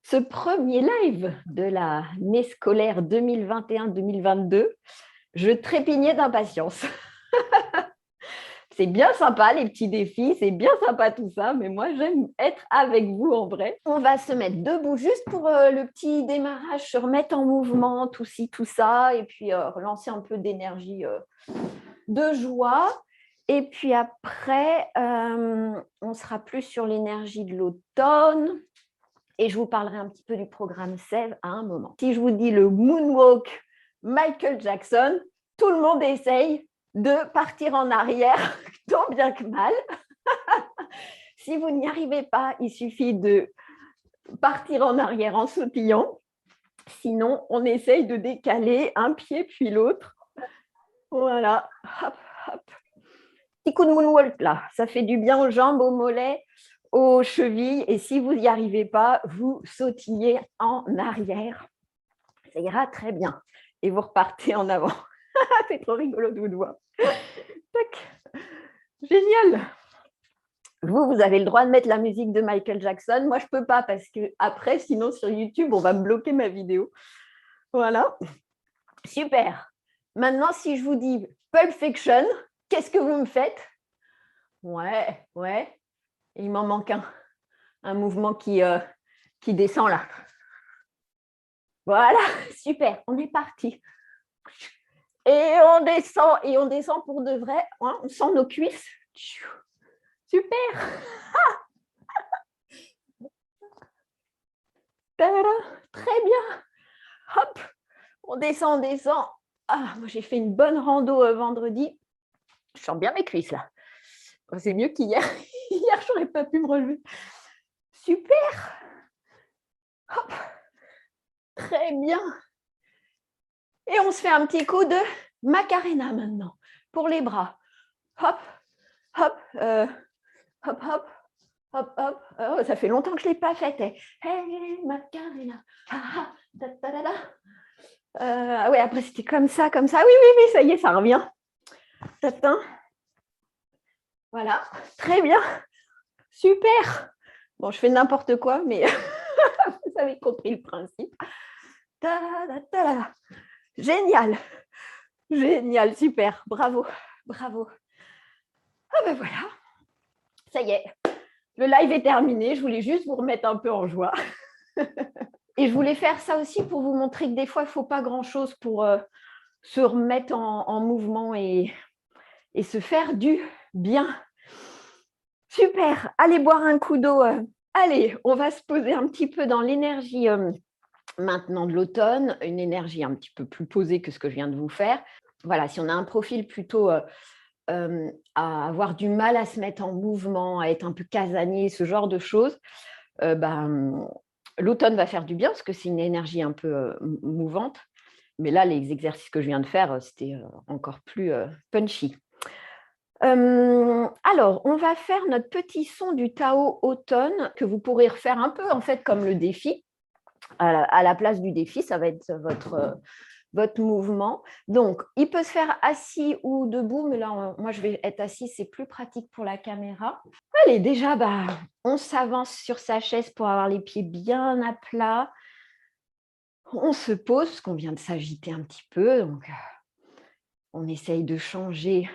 ce premier live de l'année scolaire 2021-2022, je trépignais d'impatience. C'est bien sympa les petits défis, c'est bien sympa tout ça, mais moi j'aime être avec vous en vrai. On va se mettre debout juste pour le petit démarrage, se remettre en mouvement, tout ci, tout ça, et puis relancer un peu d'énergie, de joie. Et puis après, on sera plus sur l'énergie de l'automne. Et je vous parlerai un petit peu du programme Sève à un moment. Si je vous dis le moonwalk Michael Jackson, tout le monde essaye de partir en arrière, tant bien que mal. Si vous n'y arrivez pas, il suffit de partir en arrière en sautillant. Sinon, on essaye de décaler un pied puis l'autre. Voilà. Hop, hop. Petit coup de moonwalk là, ça fait du bien aux jambes, aux mollets, aux chevilles. Et si vous n'y arrivez pas, vous sautillez en arrière. Ça ira très bien. Et vous repartez en avant. C'est trop rigolo de vous voir. Tac. Génial. Vous avez le droit de mettre la musique de Michael Jackson. Moi, je ne peux pas parce que après, sinon sur YouTube, on va me bloquer ma vidéo. Voilà. Super. Maintenant, si je vous dis Pulp Fiction, qu'est-ce que vous me faites? Ouais. Il m'en manque un mouvement qui descend là. Voilà, super, on est parti. Et on descend pour de vrai. Hein, on sent nos cuisses. Super. Très bien. Hop, on descend. Ah, moi, j'ai fait une bonne rando vendredi. Je sens bien mes cuisses là. C'est mieux qu'hier. Hier, je n'aurais pas pu me relever. Super. Hop. Très bien. Et on se fait un petit coup de Macarena maintenant pour les bras. Hop, hop, hop, hop, hop, hop. Oh, ça fait longtemps que je ne l'ai pas faite. Hey, Macarena. Oui, après c'était comme ça. Oui, ça y est, ça revient. Voilà, très bien. Super. Bon, je fais n'importe quoi, mais vous avez compris le principe. Génial, super. Bravo. Ah ben voilà, ça y est. Le live est terminé. Je voulais juste vous remettre un peu en joie. Et je voulais faire ça aussi pour vous montrer que des fois, il ne faut pas grand-chose pour se remettre en mouvement et se faire du bien. Super, allez boire un coup d'eau. Allez, on va se poser un petit peu dans l'énergie maintenant de l'automne, une énergie un petit peu plus posée que ce que je viens de vous faire. Voilà, si on a un profil plutôt à avoir du mal à se mettre en mouvement, à être un peu casanier, ce genre de choses, l'automne va faire du bien parce que c'est une énergie un peu mouvante. Mais là, les exercices que je viens de faire, c'était encore plus punchy. Alors, on va faire notre petit son du Tao automne que vous pourrez refaire un peu en fait comme le défi. À la place du défi, ça va être votre mouvement. Donc, il peut se faire assis ou debout, mais là, moi, je vais être assise, c'est plus pratique pour la caméra. Allez, déjà, on s'avance sur sa chaise pour avoir les pieds bien à plat. On se pose, parce qu'on vient de s'agiter un petit peu, donc on essaye de changer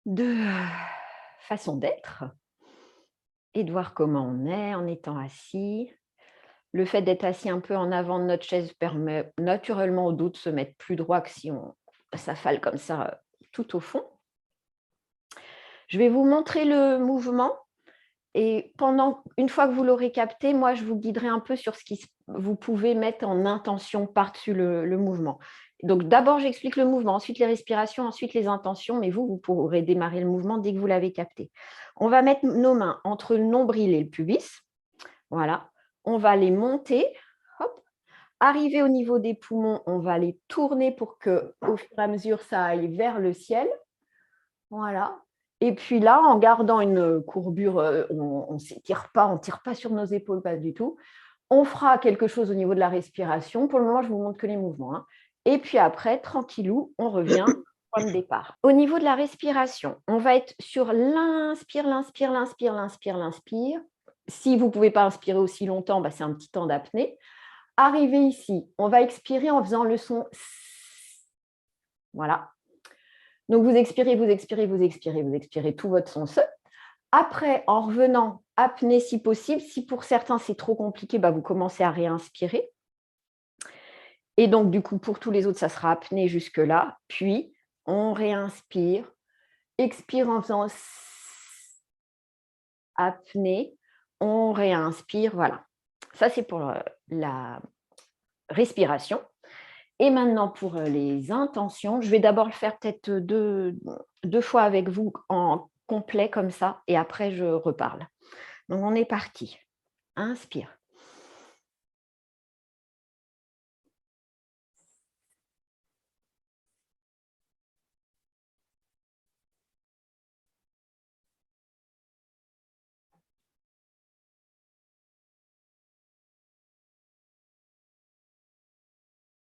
de façon d'être et de voir comment on est en étant assis. Le fait d'être assis un peu en avant de notre chaise permet naturellement au dos de se mettre plus droit que si on s'affale comme ça tout au fond. Je vais vous montrer le mouvement et une fois que vous l'aurez capté, moi je vous guiderai un peu sur ce que vous pouvez mettre en intention par-dessus le mouvement. Donc d'abord j'explique le mouvement, ensuite les respirations, ensuite les intentions, mais vous pourrez démarrer le mouvement dès que vous l'avez capté. On va mettre nos mains entre le nombril et le pubis. Voilà. On va les monter. Hop. Arriver au niveau des poumons, on va les tourner pour qu'au fur et à mesure, ça aille vers le ciel. Voilà. Et puis là, en gardant une courbure, on ne s'étire pas, on ne tire pas sur nos épaules, pas du tout. On fera quelque chose au niveau de la respiration. Pour le moment, je ne vous montre que les mouvements. Hein. Et puis après, tranquillou, on revient au point de départ. Au niveau de la respiration, on va être sur l'inspire. Si vous ne pouvez pas inspirer aussi longtemps, bah, c'est un petit temps d'apnée. Arrivé ici, on va expirer en faisant le son. Voilà. Donc, vous expirez, vous expirez, vous expirez, vous expirez tout votre son. Après, en revenant, apnée si possible. Si pour certains, c'est trop compliqué, bah, vous commencez à réinspirer. Et donc, du coup, pour tous les autres, ça sera apnée jusque-là. Puis, on réinspire. Expire en faisant apnée. On réinspire. Voilà. Ça, c'est pour la respiration. Et maintenant, pour les intentions, je vais d'abord le faire peut-être deux fois avec vous en complet comme ça. Et après, je reparle. Donc, on est parti. Inspire.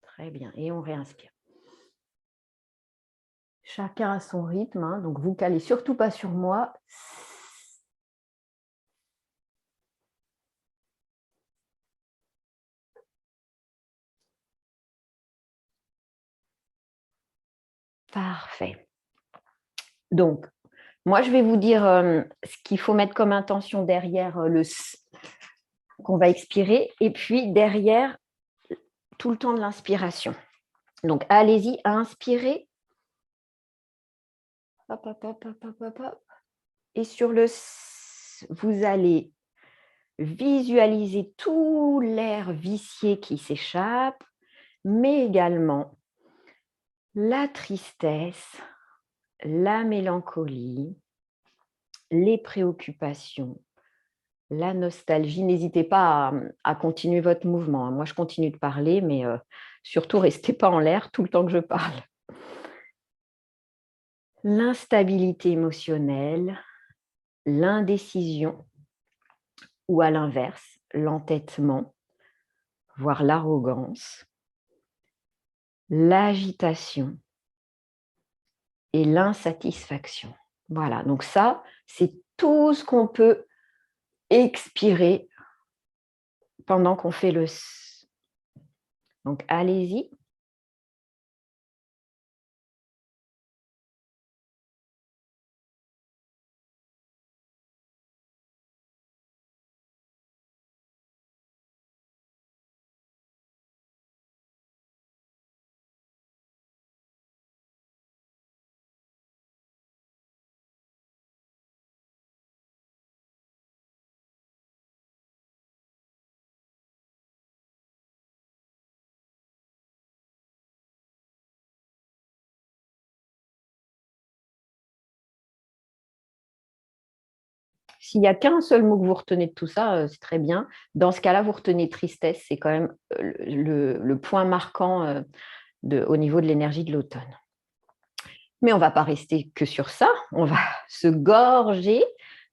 Très bien. Et on réinspire. Chacun à son rythme. Hein. Donc, vous calez surtout pas sur moi. Parfait. Donc, moi, je vais vous dire ce qu'il faut mettre comme intention derrière le S qu'on va expirer. Et puis, derrière, tout le temps de l'inspiration. Donc, allez-y, inspirez. Hop, hop, hop, hop, hop, hop, hop. Et sur le S, vous allez visualiser tout l'air vicié qui s'échappe, mais également la tristesse, la mélancolie, les préoccupations, la nostalgie. N'hésitez pas à continuer votre mouvement. Moi, je continue de parler, mais surtout, restez pas en l'air tout le temps que je parle. L'instabilité émotionnelle, l'indécision ou à l'inverse, l'entêtement, voire l'arrogance, l'agitation et l'insatisfaction. Voilà, donc ça, c'est tout ce qu'on peut expirer pendant qu'on fait le S. Donc, allez-y. S'il n'y a qu'un seul mot que vous retenez de tout ça, c'est très bien. Dans ce cas-là, vous retenez tristesse. C'est quand même le point marquant au niveau de l'énergie de l'automne. Mais on ne va pas rester que sur ça. On va se gorger.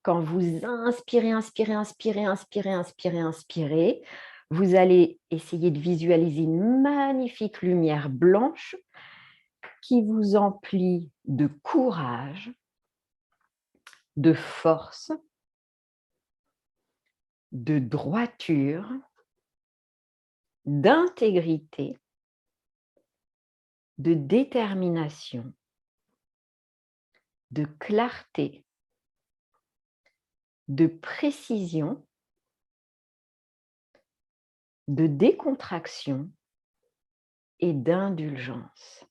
Quand vous inspirez, inspirez, inspirez, inspirez, inspirez, inspirez, vous allez essayer de visualiser une magnifique lumière blanche qui vous emplit de courage, de force, de droiture, d'intégrité, de détermination, de clarté, de précision, de décontraction et d'indulgence.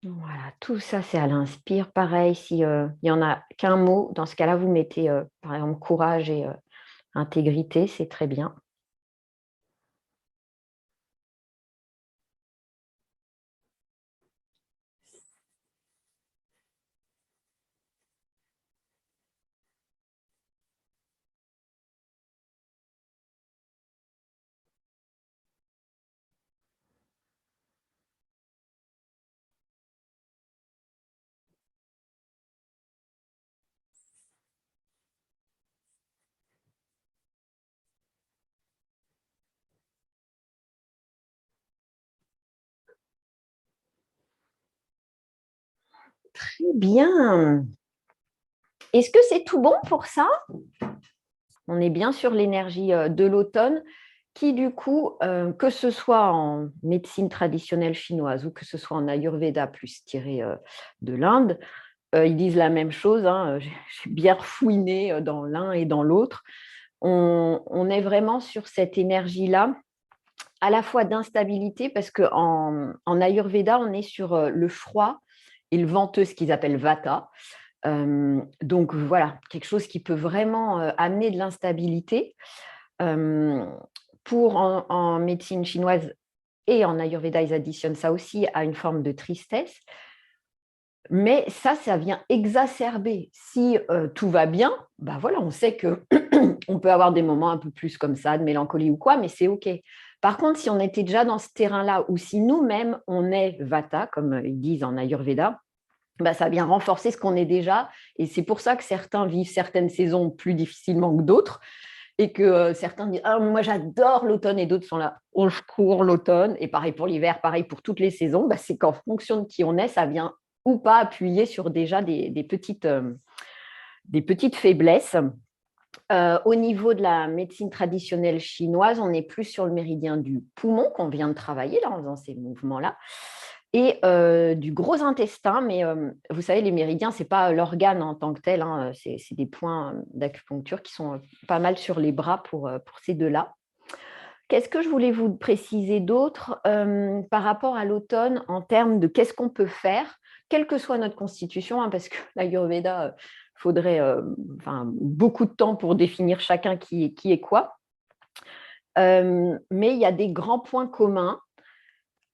Voilà, tout ça, c'est à l'inspire. Pareil, s'il n'y en a qu'un mot, dans ce cas-là, vous mettez, par exemple, courage et intégrité, c'est très bien. Très bien. Est-ce que c'est tout bon pour ça? On est bien sur l'énergie de l'automne qui, du coup, que ce soit en médecine traditionnelle chinoise ou que ce soit en Ayurveda plus tiré de l'Inde, ils disent la même chose. Hein, j'ai bien fouiné dans l'un et dans l'autre. On est vraiment sur cette énergie-là, à la fois d'instabilité, parce qu'en Ayurveda, on est sur le froid et le venteux, ce qu'ils appellent Vata. Donc voilà, quelque chose qui peut vraiment amener de l'instabilité. En médecine chinoise et en Ayurveda, ils additionnent ça aussi à une forme de tristesse. Mais ça vient exacerber. Si tout va bien, bah voilà, on sait que on peut avoir des moments un peu plus comme ça, de mélancolie ou quoi, mais c'est OK. Par contre, si on était déjà dans ce terrain-là, ou si nous-mêmes, on est Vata, comme ils disent en Ayurveda, bah, ça vient renforcer ce qu'on est déjà. Et c'est pour ça que certains vivent certaines saisons plus difficilement que d'autres. Et que certains disent ah, moi j'adore l'automne, et d'autres sont là au secours l'automne. Et pareil pour l'hiver, pareil pour toutes les saisons. Bah, c'est qu'en fonction de qui on est, ça vient ou pas appuyer sur déjà des petites faiblesses. Au niveau de la médecine traditionnelle chinoise, on est plus sur le méridien du poumon qu'on vient de travailler là en faisant ces mouvements-là, et du gros intestin. Mais vous savez, les méridiens, ce n'est pas l'organe en tant que tel, hein, c'est des points d'acupuncture qui sont pas mal sur les bras pour ces deux-là. Qu'est-ce que je voulais vous préciser d'autre par rapport à l'automne en termes de qu'est-ce qu'on peut faire, quelle que soit notre constitution, hein, parce que l'Ayurveda, faudrait beaucoup de temps pour définir chacun qui est quoi. Mais il y a des grands points communs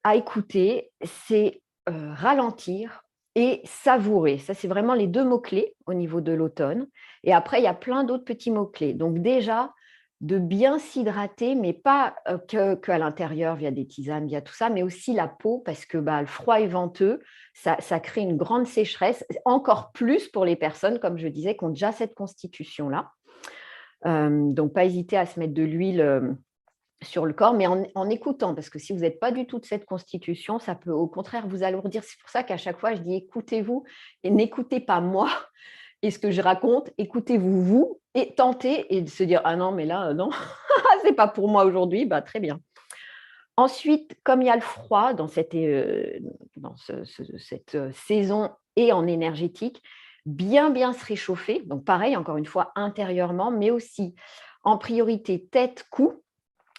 à écouter, c'est ralentir et savourer. Ça, c'est vraiment les 2 mots-clés au niveau de l'automne. Et après, il y a plein d'autres petits mots-clés. Donc déjà, de bien s'hydrater, mais pas qu'à l'intérieur via des tisanes, via tout ça, mais aussi la peau, parce que le froid et venteux, ça crée une grande sécheresse, encore plus pour les personnes, comme je disais, qui ont déjà cette constitution-là. Donc, pas hésiter à se mettre de l'huile sur le corps, mais en écoutant, parce que si vous n'êtes pas du tout de cette constitution, ça peut au contraire vous alourdir. C'est pour ça qu'à chaque fois, je dis écoutez-vous et n'écoutez pas moi et ce que je raconte, écoutez-vous vous et tentez et de se dire ah non, mais là, non, c'est pas pour moi aujourd'hui, très bien. Ensuite, comme il y a le froid dans cette saison et en énergétique, bien se réchauffer. Donc pareil, encore une fois, intérieurement, mais aussi en priorité tête, cou,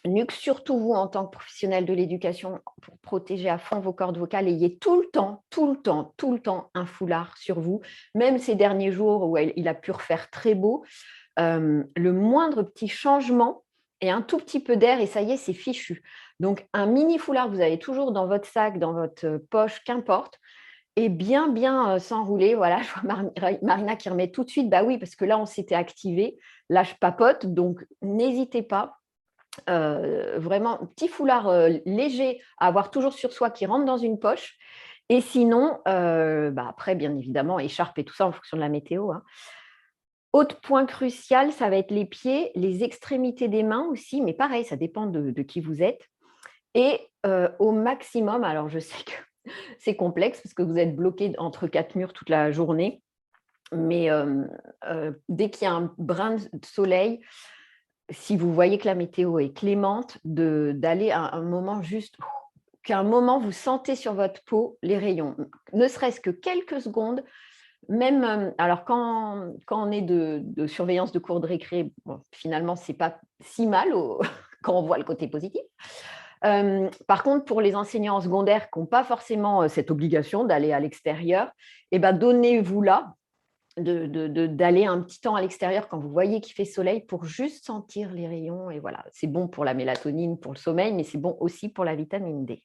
nuque, surtout vous en tant que professionnel de l'éducation, pour protéger à fond vos cordes vocales. Ayez tout le temps un foulard sur vous, même ces derniers jours où il a pu refaire très beau. Le moindre petit changement et un tout petit peu d'air, et ça y est, c'est fichu. Donc, un mini foulard, vous avez toujours dans votre sac, dans votre poche, qu'importe, et bien s'enrouler. Voilà, je vois Marina qui remet tout de suite. Bah oui, parce que là, on s'était activé. Là, je papote, donc n'hésitez pas. Vraiment, petit foulard léger à avoir toujours sur soi qui rentre dans une poche. Et sinon, après, bien évidemment, écharpe et tout ça en fonction de la météo. Hein. Autre point crucial, ça va être les pieds, les extrémités des mains aussi, mais pareil, ça dépend de qui vous êtes. Et au maximum, alors je sais que c'est complexe parce que vous êtes bloqué entre 4 murs toute la journée, mais dès qu'il y a un brin de soleil, si vous voyez que la météo est clémente, d'aller à un moment juste, qu'à un moment vous sentez sur votre peau les rayons, ne serait-ce que quelques secondes. Même, alors quand on est de surveillance de cours de récré, finalement, ce n'est pas si mal quand on voit le côté positif. Par contre, pour les enseignants en secondaire qui n'ont pas forcément cette obligation d'aller à l'extérieur, donnez-vous là d'aller un petit temps à l'extérieur quand vous voyez qu'il fait soleil pour juste sentir les rayons. Et voilà, c'est bon pour la mélatonine, pour le sommeil, mais c'est bon aussi pour la vitamine D.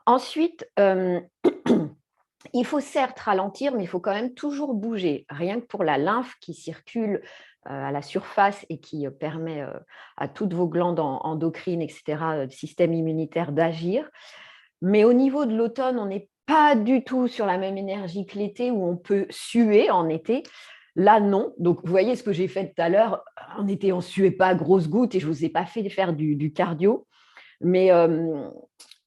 Ensuite, il faut certes ralentir, mais il faut quand même toujours bouger, rien que pour la lymphe qui circule à la surface et qui permet à toutes vos glandes endocrines, etc., le système immunitaire d'agir. Mais au niveau de l'automne, on n'est pas du tout sur la même énergie que l'été où on peut suer en été. Là, non. Donc, vous voyez ce que j'ai fait tout à l'heure. En été, on ne suait pas à grosses gouttes et je ne vous ai pas fait faire du cardio. Mais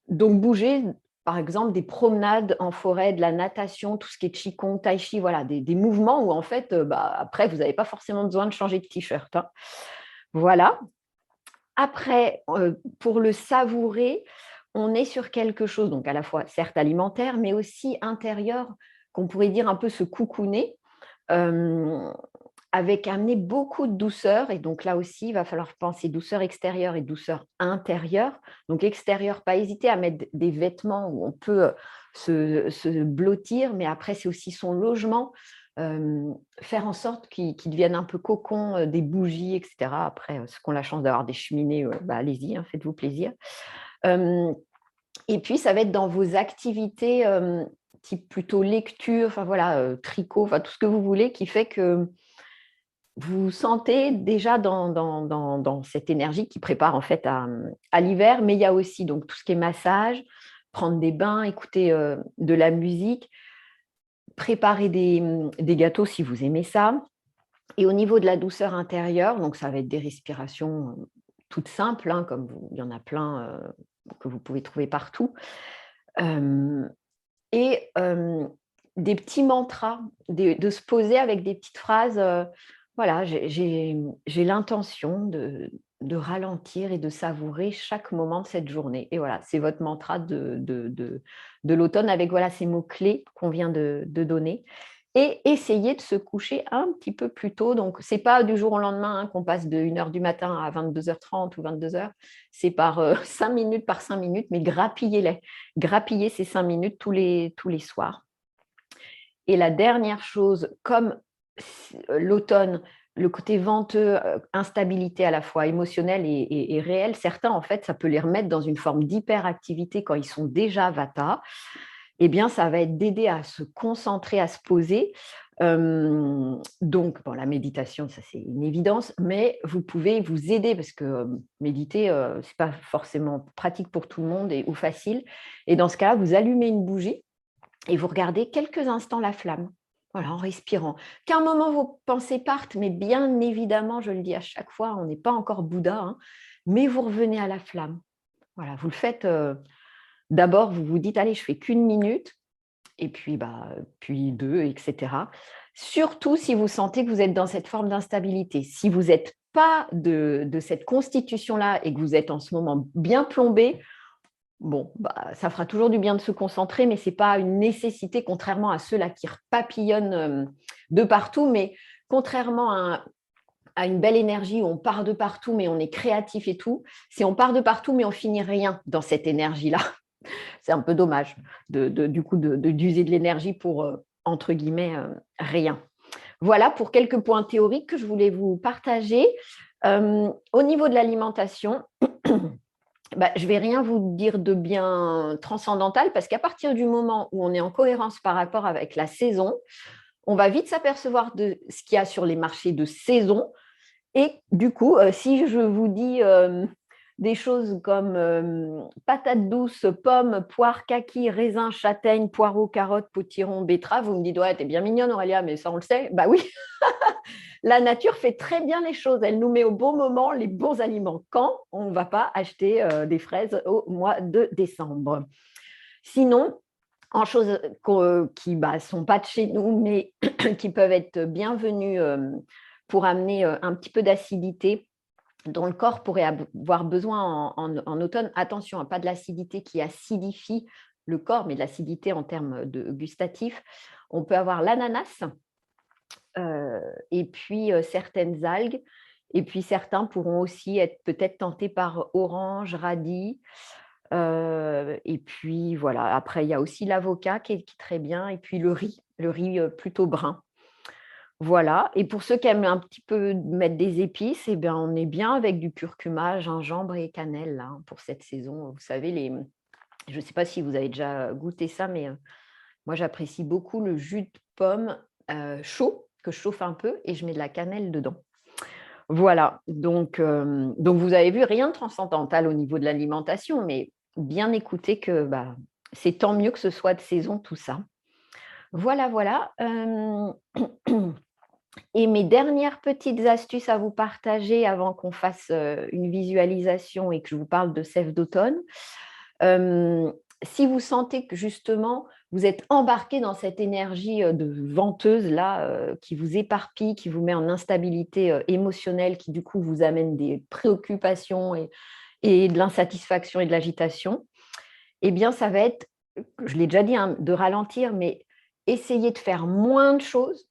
donc, bouger. par exemple, des promenades en forêt, de la natation, tout ce qui est qigong, tai chi, voilà, des mouvements où en fait, après, vous n'avez pas forcément besoin de changer de t-shirt, hein. Voilà. Après, pour le savourer, on est sur quelque chose, donc à la fois certes alimentaire, mais aussi intérieur, qu'on pourrait dire un peu se cocooner, euh, avec amener beaucoup de douceur. Et donc là aussi, il va falloir penser douceur extérieure et douceur intérieure. Donc extérieur, pas hésiter à mettre des vêtements où on peut se blottir, mais après, c'est aussi son logement. Faire en sorte qu'ils deviennent un peu cocon, des bougies, etc. Après, ceux qui ont la chance d'avoir des cheminées, allez-y, hein, faites-vous plaisir. Et puis, ça va être dans vos activités, type plutôt lecture, enfin voilà, tricot, enfin tout ce que vous voulez, qui fait que vous vous sentez déjà dans cette énergie qui prépare en fait à l'hiver. Mais il y a aussi donc tout ce qui est massage, prendre des bains, écouter de la musique, préparer des gâteaux si vous aimez ça. Et au niveau de la douceur intérieure, donc ça va être des respirations toutes simples, hein, comme il y en a plein que vous pouvez trouver partout. Et des petits mantras, de se poser avec des petites phrases. Voilà, j'ai l'intention de ralentir et de savourer chaque moment de cette journée. Et voilà, c'est votre mantra de l'automne avec voilà, ces mots-clés qu'on vient de donner. Et essayer de se coucher un petit peu plus tôt. Donc, ce n'est pas du jour au lendemain, hein, qu'on passe de 1h du matin à 22h30 ou 22h. C'est par 5 minutes par 5 minutes, mais grappillez-les. Grappillez ces 5 minutes tous les soirs. Et la dernière chose, comme l'automne, le côté venteux, instabilité à la fois émotionnelle et réelle, certains, en fait, ça peut les remettre dans une forme d'hyperactivité quand ils sont déjà vata. Eh bien, ça va être d'aider à se concentrer, à se poser. Donc, bon, la méditation, ça c'est une évidence, mais vous pouvez vous aider parce que méditer, ce n'est pas forcément pratique pour tout le monde ou facile. Et dans ce cas-là, vous allumez une bougie et vous regardez quelques instants la flamme. Voilà, en respirant. Qu'à un moment, vos pensées partent, mais bien évidemment, je le dis à chaque fois, on n'est pas encore Bouddha, hein, mais vous revenez à la flamme. Voilà, vous le faites. D'abord, vous vous dites, allez, je fais qu'1 minute, et puis, puis 2, etc. Surtout si vous sentez que vous êtes dans cette forme d'instabilité. Si vous n'êtes pas de cette constitution-là et que vous êtes en ce moment bien plombé, bon, ça fera toujours du bien de se concentrer, mais ce n'est pas une nécessité, contrairement à ceux-là qui papillonnent de partout. Mais contrairement à une belle énergie où on part de partout, mais on est créatif et tout, c'est on part de partout, mais on finit rien dans cette énergie-là. C'est un peu dommage du coup d'user de l'énergie pour, entre guillemets, rien. Voilà pour quelques points théoriques que je voulais vous partager. Au niveau de l'alimentation, je ne vais rien vous dire de bien transcendantal parce qu'à partir du moment où on est en cohérence par rapport avec la saison, on va vite s'apercevoir de ce qu'il y a sur les marchés de saison. Et du coup, si je vous dis des choses comme patates douces, pommes, poires, kaki, raisins, châtaignes, poireaux, carottes, potirons, betteraves, vous me dites, ouais, t'es bien mignonne Aurélia, mais ça on le sait. Bah oui, la nature fait très bien les choses. Elle nous met au bon moment les bons aliments. Quand on ne va pas acheter des fraises au mois de décembre. Sinon, en choses qui ne sont pas de chez nous, mais qui peuvent être bienvenues pour amener un petit peu d'acidité dont le corps pourrait avoir besoin en automne. Attention, pas de l'acidité qui acidifie le corps, mais de l'acidité en termes de gustatif. On peut avoir l'ananas et puis certaines algues. Et puis certains pourront aussi être peut-être tentés par orange, radis. Et puis voilà, après il y a aussi l'avocat qui est très bien, et puis le riz plutôt brun. Voilà, et pour ceux qui aiment un petit peu mettre des épices, eh bien, on est bien avec du curcuma, gingembre et cannelle là, pour cette saison. Vous savez, je ne sais pas si vous avez déjà goûté ça, mais moi j'apprécie beaucoup le jus de pomme chaud, que je chauffe un peu et je mets de la cannelle dedans. Voilà, donc vous avez vu, rien de transcendantal au niveau de l'alimentation, mais bien écouter que c'est tant mieux que ce soit de saison tout ça. Voilà, voilà. Et mes dernières petites astuces à vous partager avant qu'on fasse une visualisation et que je vous parle de sève d'automne. si vous sentez que justement, vous êtes embarqué dans cette énergie de venteuse là, qui vous éparpille, qui vous met en instabilité émotionnelle, qui du coup vous amène des préoccupations et de l'insatisfaction et de l'agitation, eh bien, ça va être, je l'ai déjà dit, hein, de ralentir, mais essayer de faire moins de choses,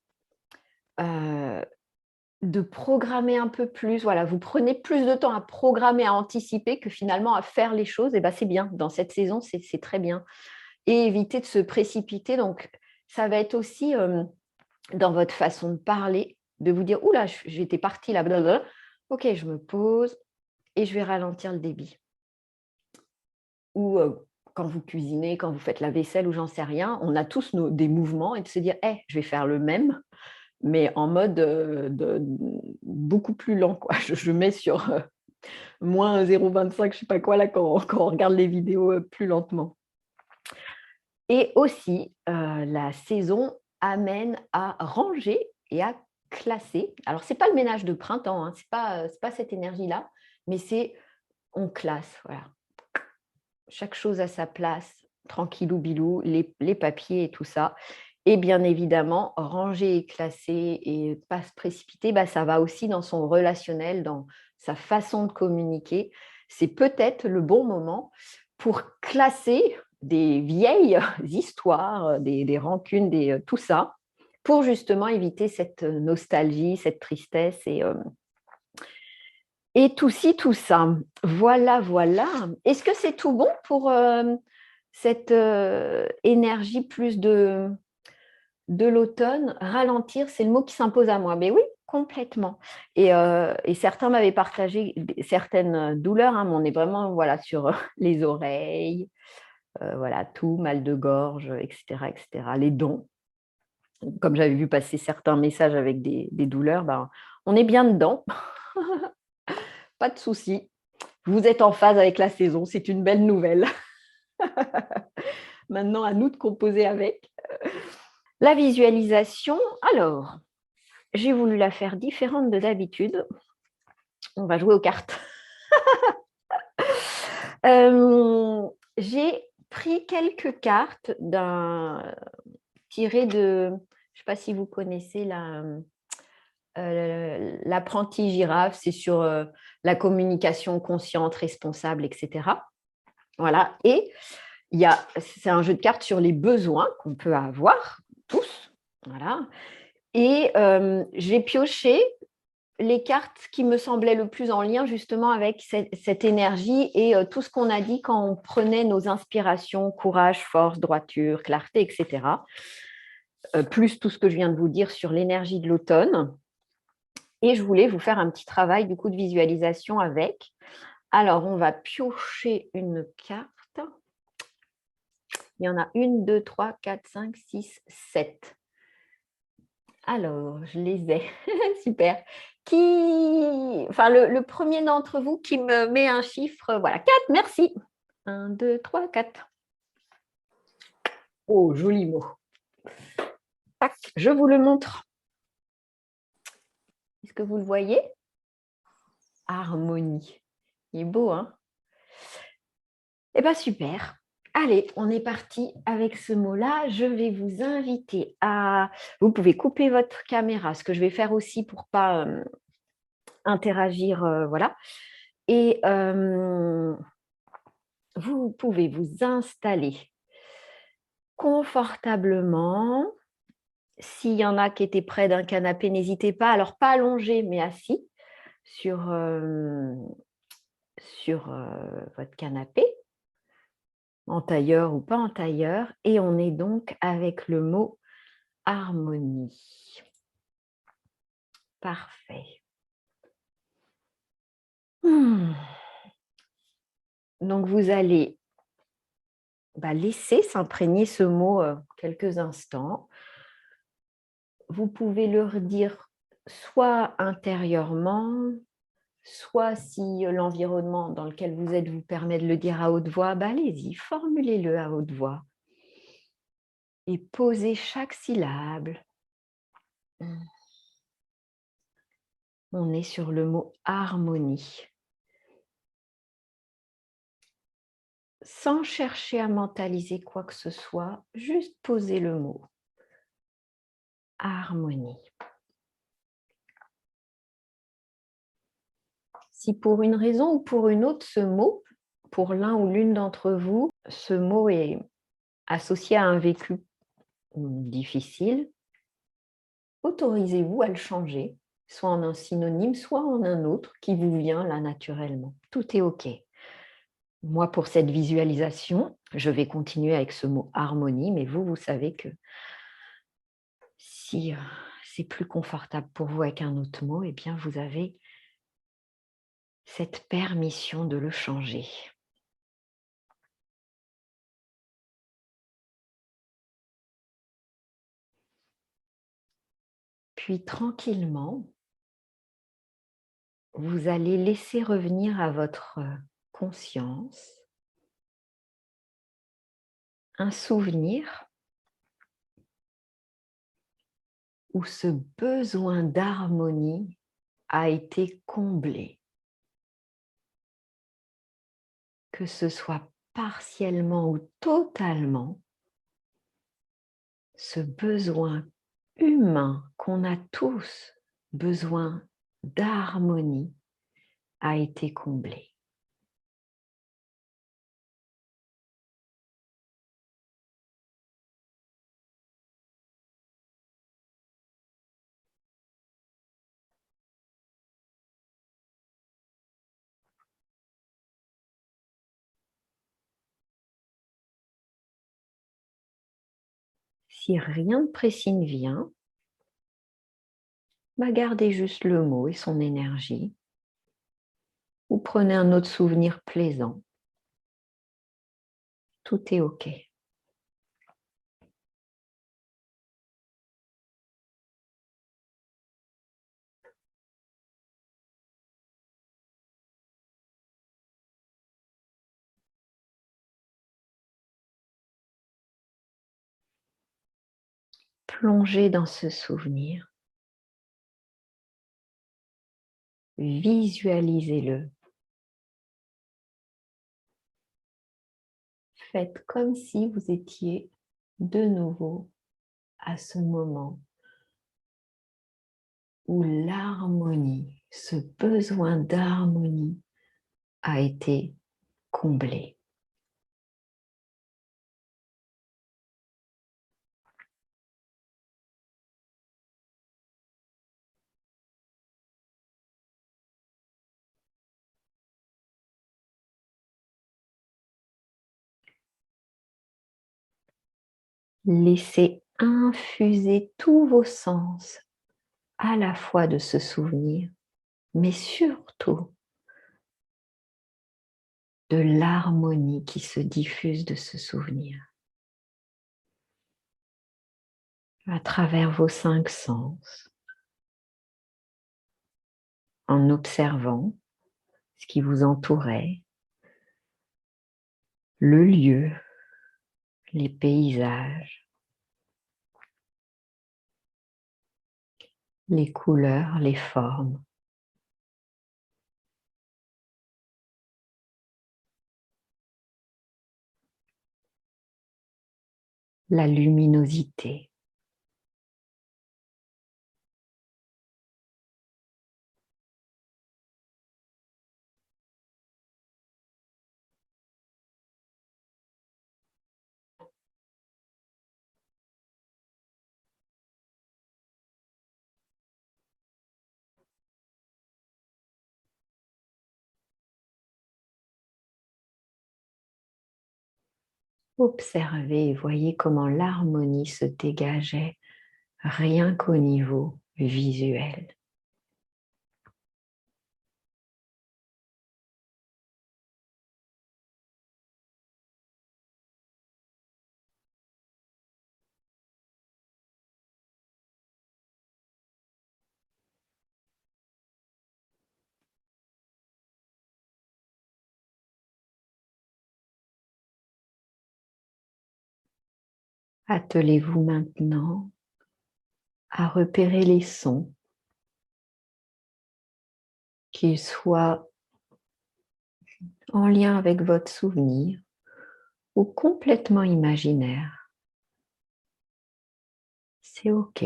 de programmer un peu plus. Voilà, vous prenez plus de temps à programmer, à anticiper que finalement à faire les choses. Et ben, c'est bien. Dans cette saison, c'est très bien. Et éviter de se précipiter. Donc, ça va être aussi dans votre façon de parler, de vous dire, oula, j'étais partie là, blablabla. Ok, je me pose et je vais ralentir le débit. Ou quand vous cuisinez, quand vous faites la vaisselle ou j'en sais rien, on a tous des mouvements et de se dire, hey, je vais faire le même, mais en mode beaucoup plus lent, quoi. Je mets sur moins 0,25, je ne sais pas quoi, là, quand on regarde les vidéos plus lentement. Et aussi, la saison amène à ranger et à classer. Alors, ce n'est pas le ménage de printemps, hein, ce n'est pas cette énergie-là, mais c'est on classe, voilà. Chaque chose à sa place, tranquillou bilou, les papiers et tout ça. Et bien évidemment, ranger et classer et pas se précipiter, bah, ça va aussi dans son relationnel, dans sa façon de communiquer. C'est peut-être le bon moment pour classer des vieilles histoires, des rancunes, tout ça, pour justement éviter cette nostalgie, cette tristesse et tout ci, tout ça. Voilà, voilà. Est-ce que c'est tout bon pour cette énergie plus de l'automne? Ralentir, c'est le mot qui s'impose à moi. Mais oui, complètement. Et certains m'avaient partagé certaines douleurs, hein, mais on est vraiment voilà, sur les oreilles, voilà, tout, mal de gorge, etc., etc. Les dents. Comme j'avais vu passer certains messages avec des douleurs, ben, on est bien dedans. Pas de souci. Vous êtes en phase avec la saison, c'est une belle nouvelle. Maintenant, à nous de composer avec. La visualisation, alors, j'ai voulu la faire différente de d'habitude. On va jouer aux cartes. J'ai pris quelques cartes tirées de, je ne sais pas si vous connaissez l'apprenti girafe, c'est sur la communication consciente, responsable, etc. Voilà. Et c'est un jeu de cartes sur les besoins qu'on peut avoir tous. Voilà. Et j'ai pioché les cartes qui me semblaient le plus en lien justement avec cette énergie et tout ce qu'on a dit quand on prenait nos inspirations, courage, force, droiture, clarté, etc. Plus tout ce que je viens de vous dire sur l'énergie de l'automne. Et je voulais vous faire un petit travail du coup de visualisation avec. Alors, on va piocher une carte. Il y en a 1, 2, 3, 4, 5, 6, 7. Alors, je les ai. Super. Le premier d'entre vous qui me met un chiffre, voilà, 4, merci. 1, 2, 3, 4. Oh, joli mot. Tac, je vous le montre. Est-ce que vous le voyez? Harmonie. Il est beau, hein? Eh bien, super. Allez, on est parti avec ce mot-là. Je vais vous inviter à... Vous pouvez couper votre caméra, ce que je vais faire aussi pour ne pas interagir, voilà. Et vous pouvez vous installer confortablement. S'il y en a qui étaient près d'un canapé, n'hésitez pas. Alors, pas allongé, mais assis sur votre canapé, en tailleur ou pas en tailleur. Et on est donc avec le mot harmonie. Parfait. Donc, vous allez laisser s'imprégner ce mot quelques instants. Vous pouvez le redire soit intérieurement, soit si l'environnement dans lequel vous êtes vous permet de le dire à haute voix, allez-y, formulez-le à haute voix. Et posez chaque syllabe. On est sur le mot harmonie. sans chercher à mentaliser quoi que ce soit, juste poser le mot. Harmonie. Si pour une raison ou pour une autre, ce mot, pour l'un ou l'une d'entre vous, ce mot est associé à un vécu difficile, autorisez-vous à le changer, soit en un synonyme, soit en un autre qui vous vient là naturellement. Tout est OK. Moi, pour cette visualisation, je vais continuer avec ce mot harmonie, mais vous savez que si c'est plus confortable pour vous avec un autre mot, eh bien, vous avez cette permission de le changer. Puis tranquillement, vous allez laisser revenir à votre conscience un souvenir où ce besoin d'harmonie a été comblé. Que ce soit partiellement ou totalement, ce besoin humain qu'on a tous besoin d'harmonie a été comblé. Si rien de précis ne vient, gardez juste le mot et son énergie, ou prenez un autre souvenir plaisant. Tout est OK. Plongez dans ce souvenir. Visualisez-le. Faites comme si vous étiez de nouveau à ce moment où l'harmonie, ce besoin d'harmonie a été comblé. Laissez infuser tous vos sens à la fois de ce souvenir, mais surtout de l'harmonie qui se diffuse de ce souvenir. À travers vos 5 sens, en observant ce qui vous entourait, le lieu, les paysages, les couleurs, les formes. La luminosité. Observez et voyez comment l'harmonie se dégageait rien qu'au niveau visuel. Attelez-vous maintenant à repérer les sons, qu'ils soient en lien avec votre souvenir ou complètement imaginaires. C'est OK.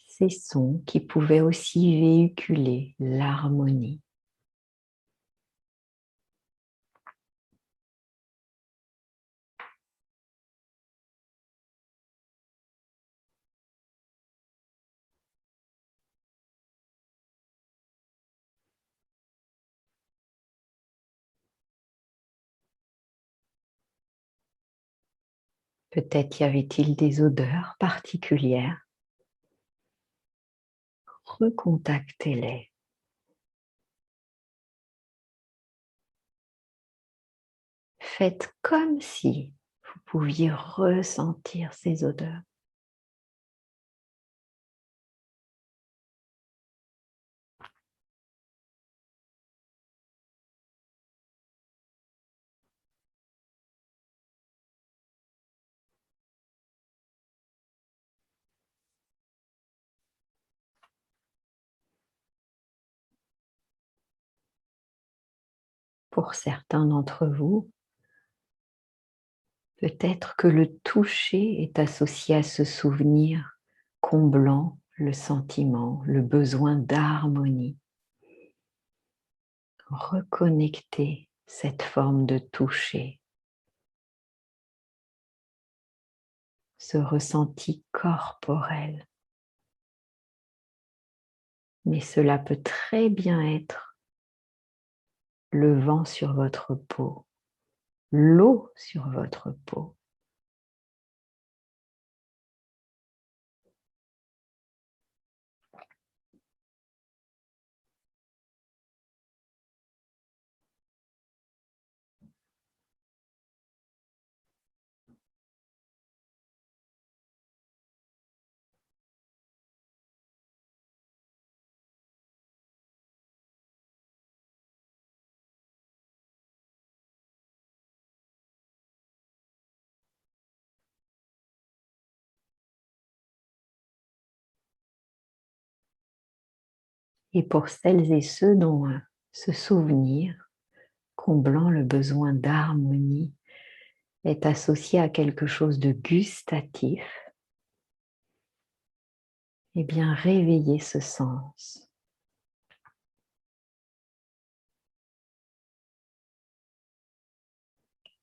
Ces sons qui pouvaient aussi véhiculer l'harmonie. Peut-être y avait-il des odeurs particulières. Recontactez-les. Faites comme si vous pouviez ressentir ces odeurs. Pour certains d'entre vous, peut-être que le toucher est associé à ce souvenir comblant le sentiment, le besoin d'harmonie. Reconnectez cette forme de toucher, ce ressenti corporel. Mais cela peut très bien être le vent sur votre peau, l'eau sur votre peau. Et pour celles et ceux dont ce souvenir, comblant le besoin d'harmonie, est associé à quelque chose de gustatif, eh bien réveillez ce sens.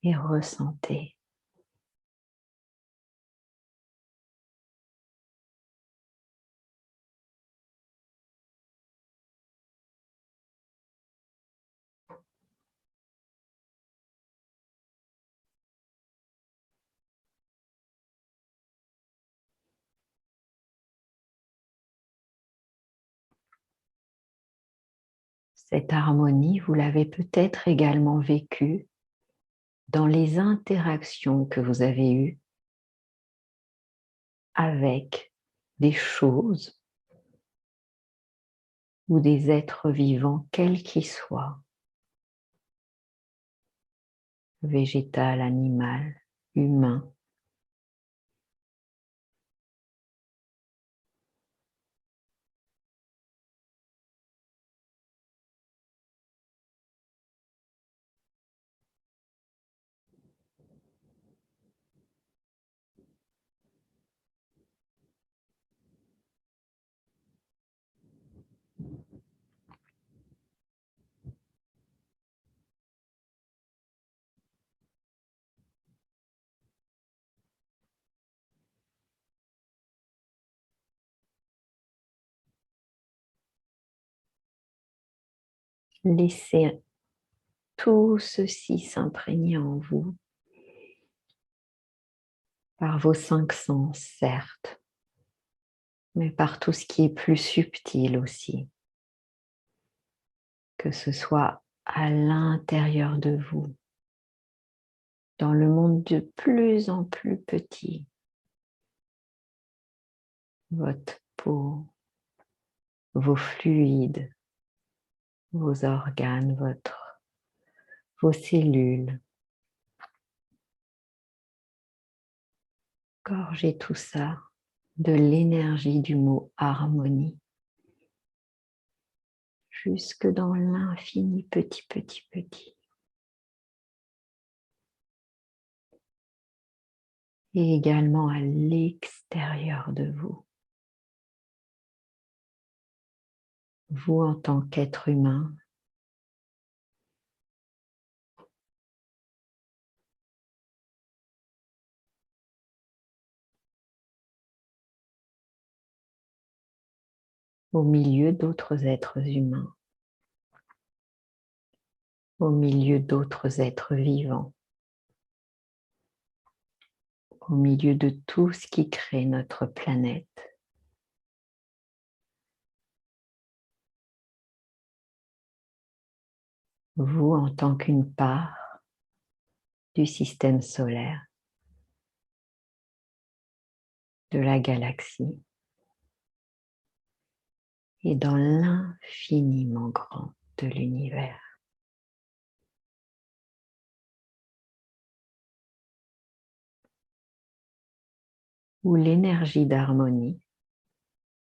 Et ressentez. Cette harmonie, vous l'avez peut-être également vécue dans les interactions que vous avez eues avec des choses ou des êtres vivants, quels qu'ils soient, végétal, animal, humain. Laissez tout ceci s'imprégner en vous par vos 5 sens, certes, mais par tout ce qui est plus subtil aussi, que ce soit à l'intérieur de vous, dans le monde de plus en plus petit, votre peau, vos fluides, vos organes, vos cellules. Gorgez tout ça de l'énergie du mot harmonie, jusque dans l'infini petit, petit, petit. et également à l'extérieur de vous. Vous en tant qu'être humain, au milieu d'autres êtres humains, au milieu d'autres êtres vivants, au milieu de tout ce qui crée notre planète. Vous en tant qu'une part du système solaire, de la galaxie et dans l'infiniment grand de l'univers. Où l'énergie d'harmonie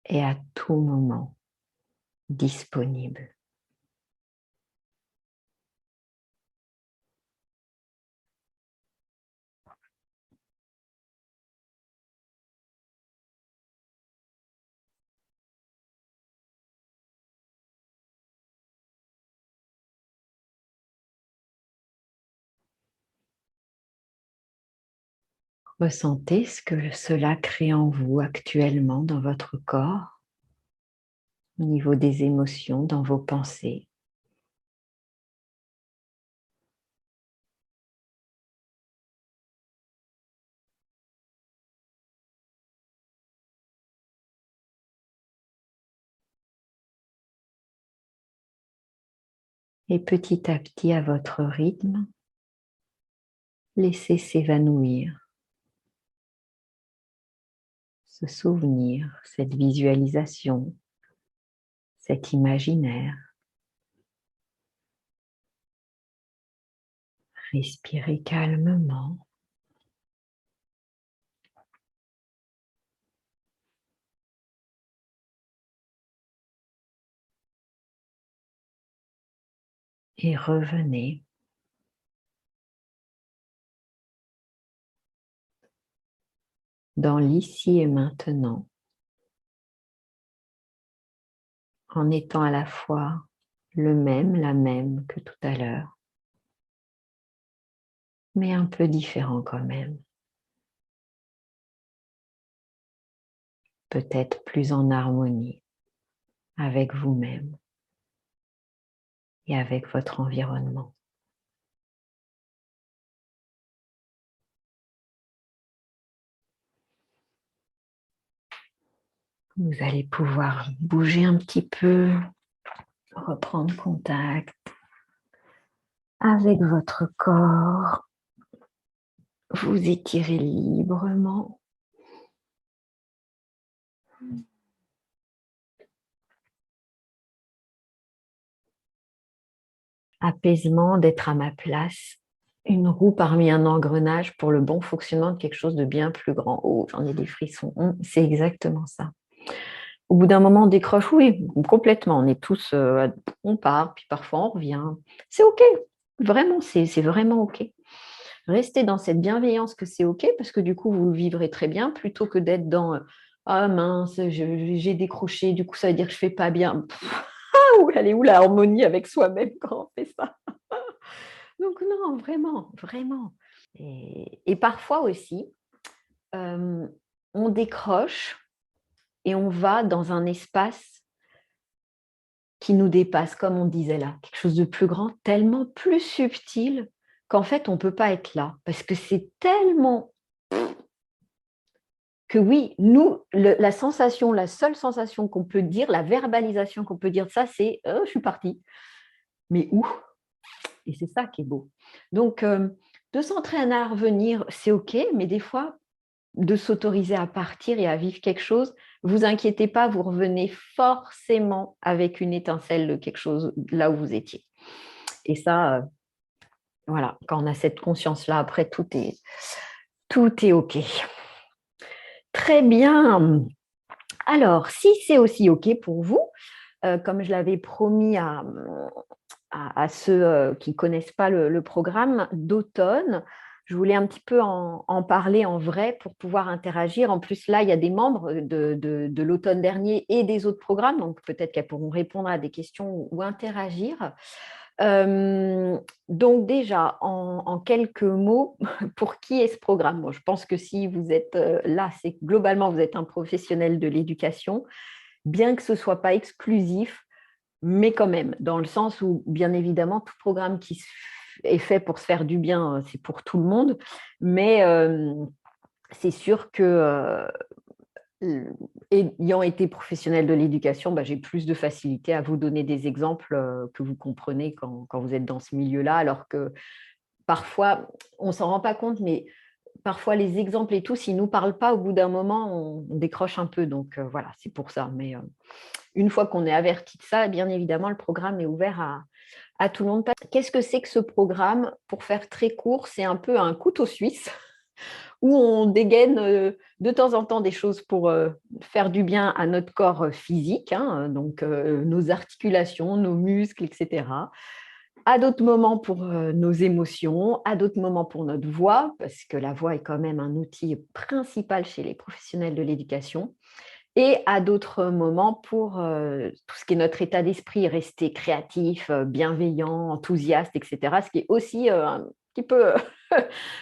est à tout moment disponible. Ressentez ce que cela crée en vous actuellement dans votre corps, au niveau des émotions, dans vos pensées. Et petit à petit, à votre rythme, laissez s'évanouir ce souvenir, cette visualisation, cet imaginaire. Respirez calmement. Et revenez dans l'ici et maintenant, en étant à la fois le même, la même que tout à l'heure, mais un peu différent quand même. Peut-être plus en harmonie avec vous-même et avec votre environnement. Vous allez pouvoir bouger un petit peu, reprendre contact avec votre corps. Vous étirez librement. Apaisement d'être à ma place. Une roue parmi un engrenage pour le bon fonctionnement de quelque chose de bien plus grand. Oh, j'en ai des frissons. C'est exactement ça. Au bout d'un moment, on décroche, oui, complètement. On est tous, on part, puis parfois on revient. C'est OK. Vraiment, c'est vraiment OK. Restez dans cette bienveillance que c'est OK, parce que du coup, vous le vivrez très bien, plutôt que d'être dans ah mince, j'ai décroché, du coup, ça veut dire que je ne fais pas bien. Elle est où la harmonie avec soi-même quand on fait ça? Donc non, vraiment, vraiment. Et parfois aussi, on décroche et on va dans un espace qui nous dépasse, comme on disait là, quelque chose de plus grand, tellement plus subtil qu'en fait, on ne peut pas être là, parce que c'est tellement que oui, nous, la sensation, la seule sensation qu'on peut dire, la verbalisation qu'on peut dire de ça, c'est je suis partie. Mais où? Et c'est ça qui est beau. Donc, de s'entraîner à revenir, c'est OK, mais des fois, de s'autoriser à partir et à vivre quelque chose, vous inquiétez pas, vous revenez forcément avec une étincelle de quelque chose là où vous étiez. Et ça, voilà, quand on a cette conscience-là, après, tout est OK. Très bien. Alors, si c'est aussi OK pour vous, comme je l'avais promis à ceux qui ne connaissent pas le programme d'automne, je voulais un petit peu en parler en vrai pour pouvoir interagir. En plus, là, il y a des membres de l'automne dernier et des autres programmes, donc peut-être qu'elles pourront répondre à des questions ou interagir. Donc déjà, en quelques mots, pour qui est ce programme? Bon, je pense que si vous êtes là, c'est que globalement, vous êtes un professionnel de l'éducation, bien que ce ne soit pas exclusif, mais quand même, dans le sens où, bien évidemment, tout programme qui est fait pour se faire du bien, c'est pour tout le monde, mais c'est sûr que ayant été professionnelle de l'éducation, bah, j'ai plus de facilité à vous donner des exemples que vous comprenez quand vous êtes dans ce milieu-là, alors que parfois, on ne s'en rend pas compte, mais parfois les exemples et tout, s'ils ne nous parlent pas, au bout d'un moment, on décroche un peu. Donc voilà, c'est pour ça. Mais une fois qu'on est averti de ça, bien évidemment, le programme est ouvert à tout le monde. Qu'est-ce que c'est que ce programme? Pour faire très court, c'est un peu un couteau suisse où on dégaine de temps en temps des choses pour faire du bien à notre corps physique, hein, donc nos articulations, nos muscles, etc. À d'autres moments pour nos émotions, à d'autres moments pour notre voix, parce que la voix est quand même un outil principal chez les professionnels de l'éducation, et à d'autres moments pour tout ce qui est notre état d'esprit, rester créatif, bienveillant, enthousiaste, etc. Ce qui est aussi un petit peu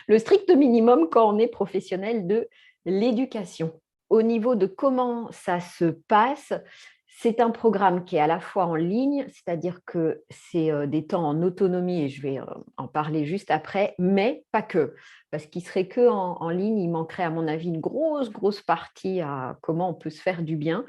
le strict minimum quand on est professionnel de l'éducation. Au niveau de comment ça se passe, c'est un programme qui est à la fois en ligne, c'est-à-dire que c'est des temps en autonomie, et je vais en parler juste après, mais pas que. Parce qu'il serait que en ligne, il manquerait à mon avis une grosse partie à comment on peut se faire du bien.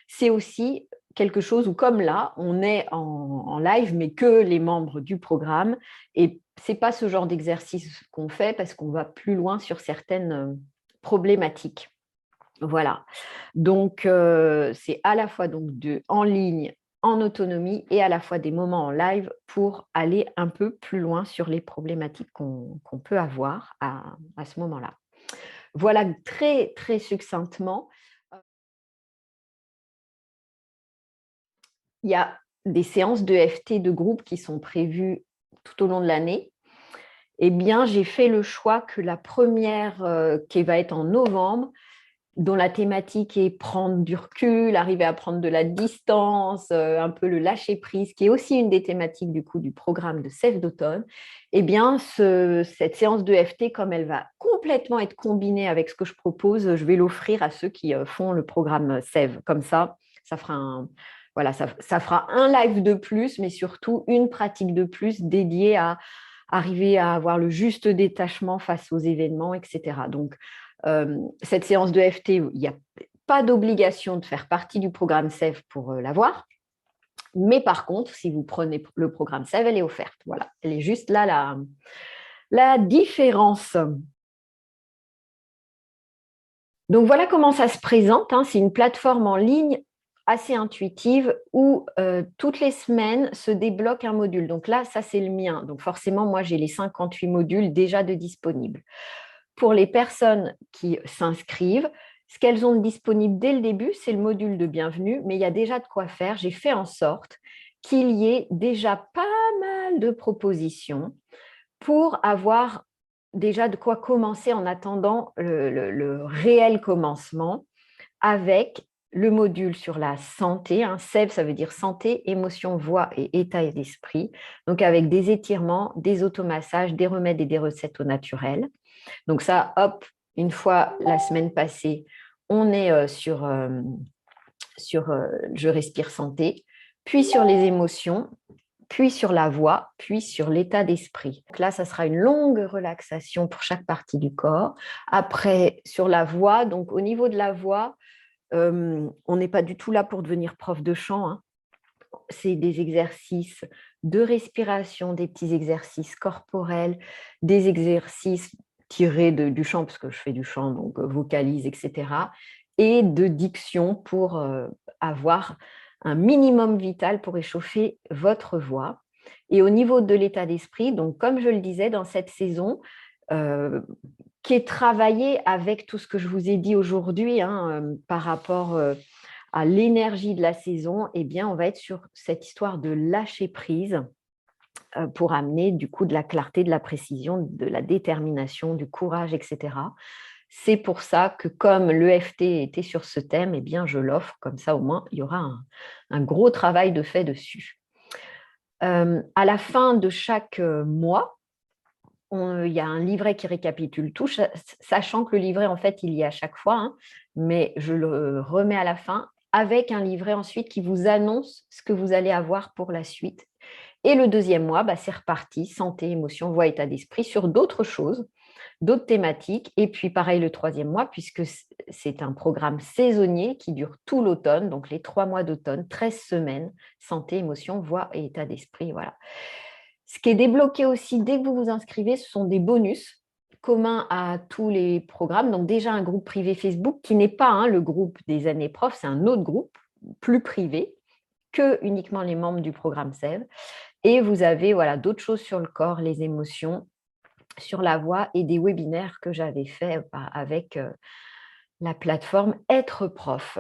C'est aussi quelque chose où, comme là, on est en live, mais que les membres du programme. Et ce n'est pas ce genre d'exercice qu'on fait parce qu'on va plus loin sur certaines problématiques. Voilà. Donc, c'est à la fois donc en ligne, en autonomie, et à la fois des moments en live pour aller un peu plus loin sur les problématiques qu'on peut avoir à ce moment-là. Voilà très, très succinctement. Il y a des séances de FT de groupe qui sont prévues tout au long de l'année. Eh bien, j'ai fait le choix que la première, qui va être en novembre, dont la thématique est prendre du recul, arriver à prendre de la distance, un peu le lâcher-prise, qui est aussi une des thématiques du coup du programme de Sève d'automne, eh bien, cette séance de FT, comme elle va complètement être combinée avec ce que je propose, je vais l'offrir à ceux qui font le programme Sève. Comme ça fera ça fera un live de plus, mais surtout une pratique de plus dédiée à arriver à avoir le juste détachement face aux événements, etc. Donc, cette séance de FT, il n'y a pas d'obligation de faire partie du programme SEV pour l'avoir. Mais par contre, si vous prenez le programme SEV, elle est offerte. Voilà, elle est juste là la différence. Donc voilà comment ça se présente. Hein. C'est une plateforme en ligne assez intuitive où toutes les semaines se débloque un module. Donc là, ça c'est le mien. Donc forcément, moi j'ai les 58 modules déjà de disponibles. Pour les personnes qui s'inscrivent, ce qu'elles ont de disponible dès le début, c'est le module de bienvenue, mais il y a déjà de quoi faire. J'ai fait en sorte qu'il y ait déjà pas mal de propositions pour avoir déjà de quoi commencer en attendant le réel commencement avec le module sur la santé. SEV, ça veut dire santé, émotion, voix et état d'esprit. Donc avec des étirements, des automassages, des remèdes et des recettes au naturel. Donc ça, hop, une fois la semaine passée, on est sur je respire santé, puis sur les émotions, puis sur la voix, puis sur l'état d'esprit. Donc là, ça sera une longue relaxation pour chaque partie du corps. Après, sur la voix, donc au niveau de la voix, on n'est pas du tout là pour devenir prof de chant. Hein. C'est des exercices de respiration, des petits exercices corporels, des exercices tirés du chant, parce que je fais du chant, donc vocalise, etc. Et de diction pour avoir un minimum vital pour échauffer votre voix. Et au niveau de l'état d'esprit, donc comme je le disais, dans cette saison, qui est travaillée avec tout ce que je vous ai dit aujourd'hui par rapport à l'énergie de la saison, eh bien, on va être sur cette histoire de lâcher prise pour amener du coup de la clarté, de la précision, de la détermination, du courage, etc. C'est pour ça que comme l'EFT était sur ce thème, eh bien, je l'offre, comme ça au moins, il y aura un gros travail de fait dessus. À la fin de chaque mois, il y a un livret qui récapitule tout, sachant que le livret, en fait, il y a à chaque fois, hein, mais je le remets à la fin avec un livret ensuite qui vous annonce ce que vous allez avoir pour la suite. Et le deuxième mois, c'est reparti, santé, émotion, voix, état d'esprit, sur d'autres choses, d'autres thématiques. Et puis pareil le troisième mois, puisque c'est un programme saisonnier qui dure tout l'automne, donc les 3 mois d'automne, 13 semaines, santé, émotion, voix et état d'esprit. Voilà. Ce qui est débloqué aussi dès que vous vous inscrivez, ce sont des bonus communs à tous les programmes. Donc déjà un groupe privé Facebook qui n'est pas le groupe des années profs, c'est un autre groupe plus privé que uniquement les membres du programme SEV. Et vous avez d'autres choses sur le corps, les émotions, sur la voix et des webinaires que j'avais fait avec la plateforme Être Prof.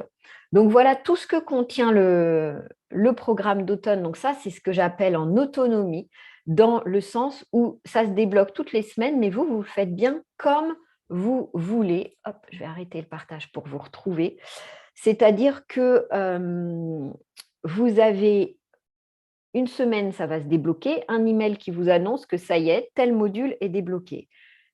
Donc voilà tout ce que contient le programme d'automne. Donc ça, c'est ce que j'appelle en autonomie, dans le sens où ça se débloque toutes les semaines, mais vous le faites bien comme vous voulez. Hop, je vais arrêter le partage pour vous retrouver. C'est-à-dire que vous avez une semaine, ça va se débloquer, un email qui vous annonce que ça y est, tel module est débloqué.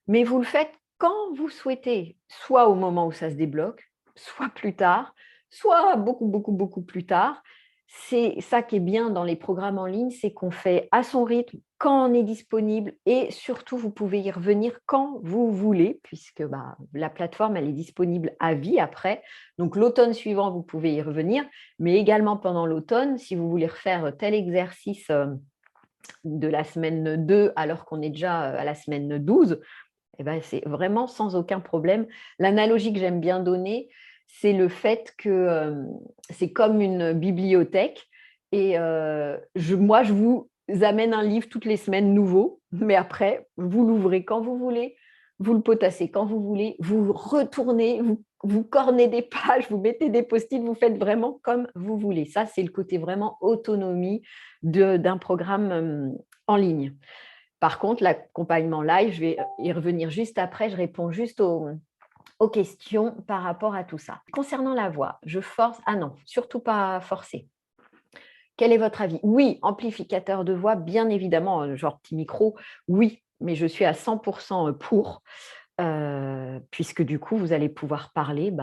Mais vous le faites quand vous souhaitez, soit au moment où ça se débloque, soit plus tard, soit beaucoup, beaucoup, beaucoup plus tard. C'est ça qui est bien dans les programmes en ligne, c'est qu'on fait à son rythme, quand on est disponible et surtout, vous pouvez y revenir quand vous voulez, puisque la plateforme, elle est disponible à vie après. Donc, l'automne suivant, vous pouvez y revenir, mais également pendant l'automne, si vous voulez refaire tel exercice de la semaine 2 alors qu'on est déjà à la semaine 12, c'est vraiment sans aucun problème. L'analogie que j'aime bien donner, c'est le fait que c'est comme une bibliothèque et moi, je vous amène un livre toutes les semaines nouveau, mais après, vous l'ouvrez quand vous voulez, vous le potassez quand vous voulez, vous retournez, vous cornez des pages, vous mettez des post-it, vous faites vraiment comme vous voulez. Ça, c'est le côté vraiment autonomie d'un programme en ligne. Par contre, l'accompagnement live, je vais y revenir juste après, je réponds juste aux questions par rapport à tout ça. Concernant la voix, je force… Ah non, surtout pas forcer. Quel est votre avis? Oui, amplificateur de voix, bien évidemment, genre petit micro, oui, mais je suis à 100% pour, puisque du coup, vous allez pouvoir parler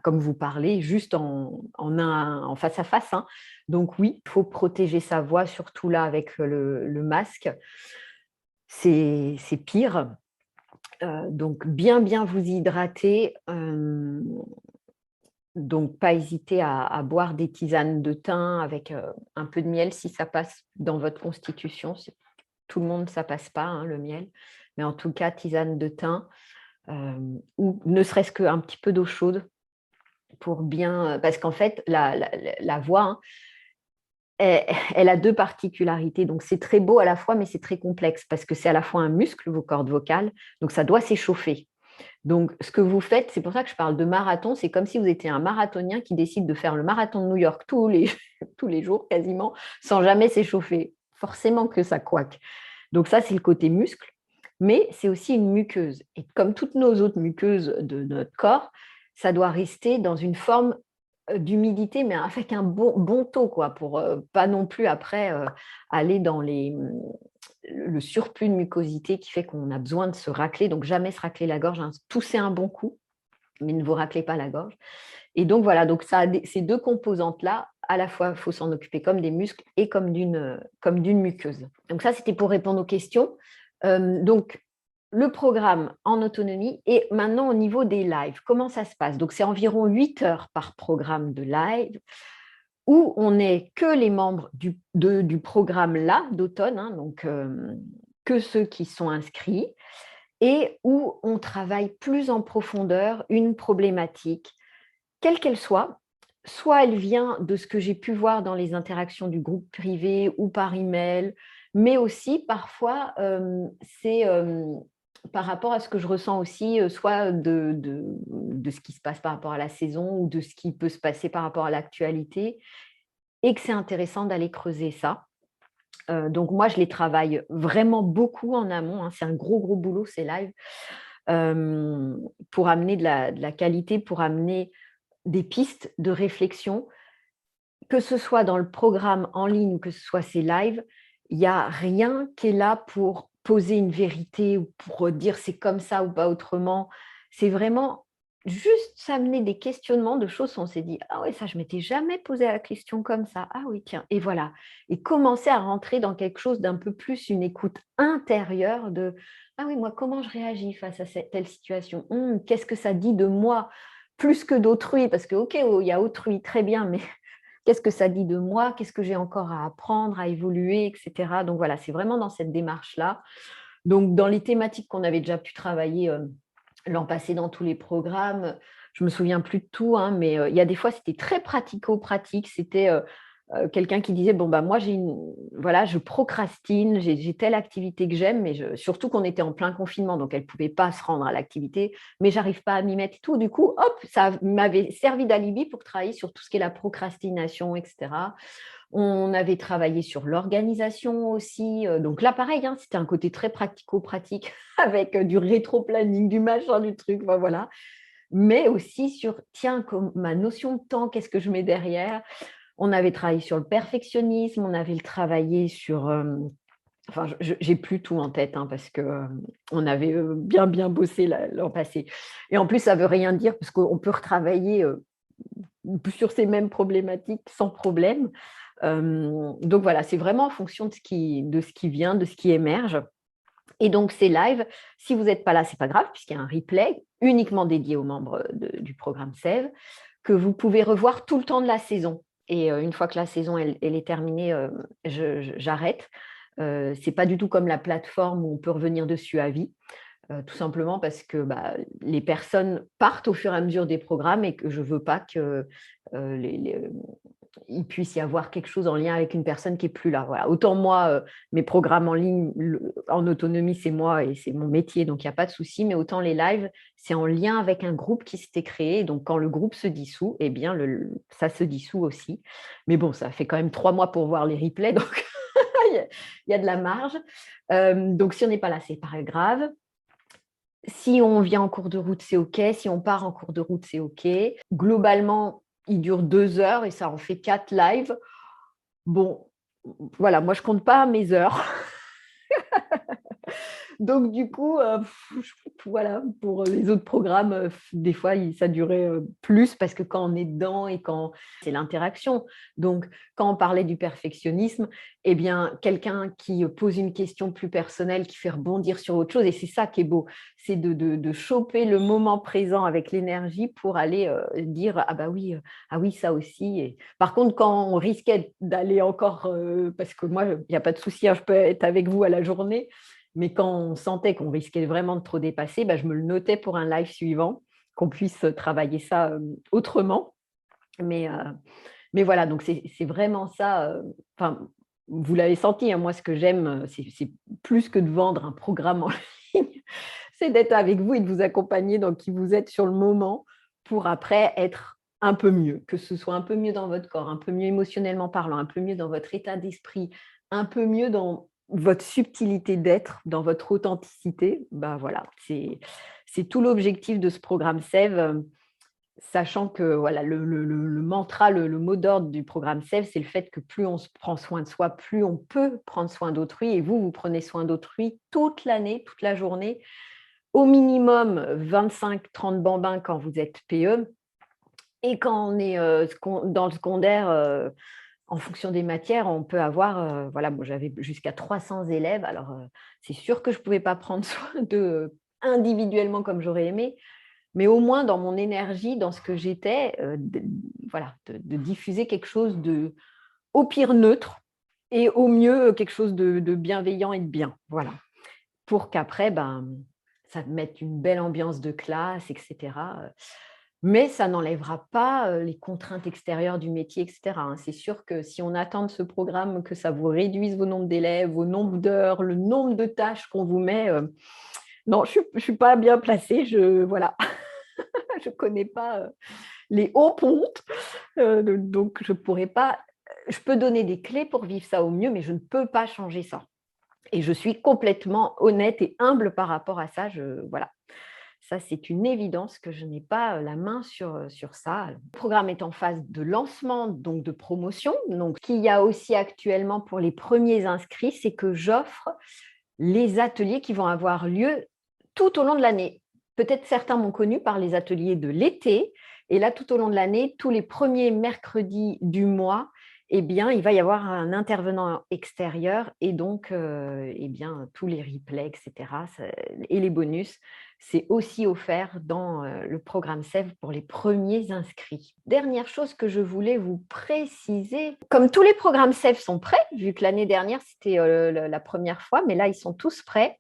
comme vous parlez, juste en face à face. Hein. Donc oui, il faut protéger sa voix, surtout là avec le masque. C'est pire. Donc, bien vous hydrater. Donc, pas hésiter à boire des tisanes de thym avec un peu de miel si ça passe dans votre constitution. Tout le monde, ça passe pas, le miel. Mais en tout cas, tisane de thym ou ne serait-ce qu'un petit peu d'eau chaude pour bien… Parce qu'en fait, la voix… elle a deux particularités. Donc, c'est très beau à la fois, mais c'est très complexe parce que c'est à la fois un muscle, vos cordes vocales, donc ça doit s'échauffer. Donc, ce que vous faites, c'est pour ça que je parle de marathon, c'est comme si vous étiez un marathonien qui décide de faire le marathon de New York tous les jours quasiment, sans jamais s'échauffer. Forcément que ça couaque. Donc ça, c'est le côté muscle, mais c'est aussi une muqueuse. Et comme toutes nos autres muqueuses de notre corps, ça doit rester dans une forme d'humidité, mais avec un bon taux, pour pas non plus après aller dans le surplus de mucosité qui fait qu'on a besoin de se racler. Donc, jamais se racler la gorge, tousser un bon coup, mais ne vous raclez pas la gorge. Et donc, voilà, donc ça a ces deux composantes-là, à la fois, il faut s'en occuper comme des muscles et comme d'une muqueuse. Donc, ça, c'était pour répondre aux questions. Donc, le programme en autonomie et maintenant au niveau des lives, comment ça se passe? Donc, c'est environ 8 heures par programme de live où on n'est que les membres du programme là d'automne, donc que ceux qui sont inscrits et où on travaille plus en profondeur une problématique, quelle qu'elle soit elle vient de ce que j'ai pu voir dans les interactions du groupe privé ou par email, mais aussi parfois c'est par rapport à ce que je ressens aussi, soit de ce qui se passe par rapport à la saison ou de ce qui peut se passer par rapport à l'actualité, et que c'est intéressant d'aller creuser ça. Donc moi, je les travaille vraiment beaucoup en amont, hein. C'est un gros, gros boulot, ces lives, pour amener de la qualité, pour amener des pistes de réflexion. Que ce soit dans le programme en ligne ou que ce soit ces lives, il y a rien qui est là pour poser une vérité ou pour dire c'est comme ça ou pas autrement. C'est vraiment juste s'amener des questionnements de choses où on s'est dit: «Ah ouais, ça je m'étais jamais posé la question comme ça. Ah oui, tiens» et voilà, et commencer à rentrer dans quelque chose d'un peu plus une écoute intérieure de: «Ah oui, moi comment je réagis face à cette telle situation? Qu'est-ce que ça dit de moi?» plus que d'autrui parce que OK, oh, il y a autrui, très bien, mais qu'est-ce que ça dit de moi? Qu'est-ce que j'ai encore à apprendre, à évoluer, et cetera? Donc voilà, c'est vraiment dans cette démarche-là. Donc dans les thématiques qu'on avait déjà pu travailler, l'an passé dans tous les programmes, je me souviens plus de tout, hein, mais il y a des fois, c'était très pratico-pratique. C'était, quelqu'un qui disait: «Bon, bah, moi, voilà, je procrastine, j'ai telle activité que j'aime», mais surtout qu'on était en plein confinement, donc elle ne pouvait pas se rendre à l'activité, mais j'arrive pas à m'y mettre et tout. Du coup, hop, ça m'avait servi d'alibi pour travailler sur tout ce qui est la procrastination et cetera. On avait travaillé sur l'organisation aussi, donc là, pareil, hein, c'était un côté très pratico-pratique avec, du rétro-planning, du machin, du truc, enfin voilà. Mais aussi sur, tiens, ma notion de temps, qu'est-ce que je mets derrière? On avait travaillé sur le perfectionnisme, on avait travaillé sur, enfin, j'ai plus tout en tête, hein, parce que, on avait, bien, bien bossé l'an passé, et en plus, ça veut rien dire parce qu'on peut retravailler, sur ces mêmes problématiques sans problème. Donc voilà, c'est vraiment en fonction de ce qui vient, de ce qui émerge, et donc ces lives, si vous n'êtes pas là, c'est pas grave puisqu'il y a un replay uniquement dédié aux membres du programme Sève, que vous pouvez revoir tout le temps de la saison, et une fois que la saison elle est terminée, j'arrête. C'est pas du tout comme la plateforme où on peut revenir dessus à vie, tout simplement parce que, bah, les personnes partent au fur et à mesure des programmes et que je veux pas que, il puisse y avoir quelque chose en lien avec une personne qui est plus là. Voilà. Autant moi, mes programmes en ligne, en autonomie, c'est moi et c'est mon métier, donc il n'y a pas de souci. Mais autant les lives, c'est en lien avec un groupe qui s'était créé. Donc quand le groupe se dissout, eh bien ça se dissout aussi. Mais bon, ça fait quand même 3 mois pour voir les replays, donc il y a de la marge. Donc si on n'est pas là, c'est pas grave. Si on vient en cours de route, c'est OK. Si on part en cours de route, c'est OK. Globalement, il dure 2 heures et ça en fait 4 lives. Bon, voilà, moi je compte pas mes heures. Donc du coup, voilà, pour les autres programmes, des fois, ça durait, plus parce que quand on est dedans et quand c'est l'interaction. Donc quand on parlait du perfectionnisme, eh bien, quelqu'un qui pose une question plus personnelle, qui fait rebondir sur autre chose, et c'est ça qui est beau, c'est de choper le moment présent avec l'énergie pour aller, dire: «Ah bah oui, ah oui, ça aussi», et par contre, quand on risquait d'aller encore, parce que moi, il y a pas de souci, hein, je peux être avec vous à la journée, mais quand on sentait qu'on risquait vraiment de trop dépasser, bah, je me le notais pour un live suivant, qu'on puisse travailler ça, autrement. Mais, heu, mais voilà, donc c'est vraiment ça, enfin, vous l'avez senti, hein, moi ce que j'aime, c'est plus que de vendre un programme en ligne, c'est d'être avec vous et de vous accompagner dans qui vous êtes sur le moment pour après être un peu mieux, que ce soit un peu mieux dans votre corps, un peu mieux émotionnellement parlant, un peu mieux dans votre état d'esprit, un peu mieux dans votre subtilité d'être, dans votre authenticité. Bah, voilà, c'est tout l'objectif de ce programme Sève, sachant que voilà, le mantra, le mot d'ordre du programme Sève, c'est le fait que plus on se prend soin de soi, plus on peut prendre soin d'autrui, et vous prenez soin d'autrui toute l'année, toute la journée. Au minimum 25-30 bambins quand vous êtes PE, et quand on est, dans le secondaire, en fonction des matières, on peut avoir, voilà, moi j'avais jusqu'à 300 élèves. Alors, c'est sûr que je ne pouvais pas prendre soin d'eux, individuellement comme j'aurais aimé, mais au moins dans mon énergie, dans ce que j'étais, voilà, de diffuser quelque chose de, au pire, neutre, et au mieux, quelque chose de bienveillant et de bien. Voilà. Pour qu'après, ben, ça mette une belle ambiance de classe, et cetera, mais ça n'enlèvera pas, les contraintes extérieures du métier, et cetera, hein. C'est sûr que si on attend de ce programme que ça vous réduise vos nombres d'élèves, vos nombres d'heures, le nombre de tâches qu'on vous met, non, je suis pas bien placée, voilà, je connais pas, les hauts pontes, donc je pourrais pas je peux donner des clés pour vivre ça au mieux, mais je ne peux pas changer ça. Et je suis complètement honnête et humble par rapport à ça. Voilà. Ça, c'est une évidence que je n'ai pas la main sur ça. Le programme est en phase de lancement, donc de promotion. Donc, ce qu'il y a aussi actuellement pour les premiers inscrits, c'est que j'offre les ateliers qui vont avoir lieu tout au long de l'année. Peut-être certains m'ont connu par les ateliers de l'été. Et là, tout au long de l'année, tous les premiers mercredis du mois, eh bien, il va y avoir un intervenant extérieur et donc eh bien, tous les replays, etc. Et les bonus, c'est aussi offert dans le programme SEV pour les premiers inscrits. Dernière chose que je voulais vous préciser, comme tous les programmes SEV sont prêts, vu que l'année dernière, c'était la première fois, mais là, ils sont tous prêts,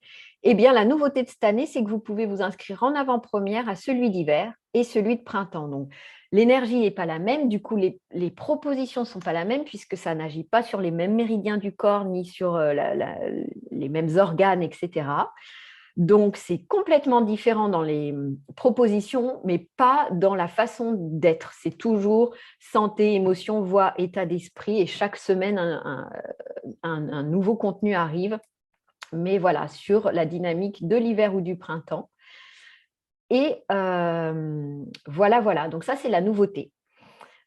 eh bien, la nouveauté de cette année, c'est que vous pouvez vous inscrire en avant-première à celui d'hiver et celui de printemps. Donc, l'énergie n'est pas la même, du coup, les propositions ne sont pas la même puisque ça n'agit pas sur les mêmes méridiens du corps ni sur les mêmes organes, etc. Donc, c'est complètement différent dans les propositions, mais pas dans la façon d'être. C'est toujours santé, émotion, voix, état d'esprit et chaque semaine, un nouveau contenu arrive. Mais voilà, sur la dynamique de l'hiver ou du printemps. Et voilà. Donc ça, c'est la nouveauté.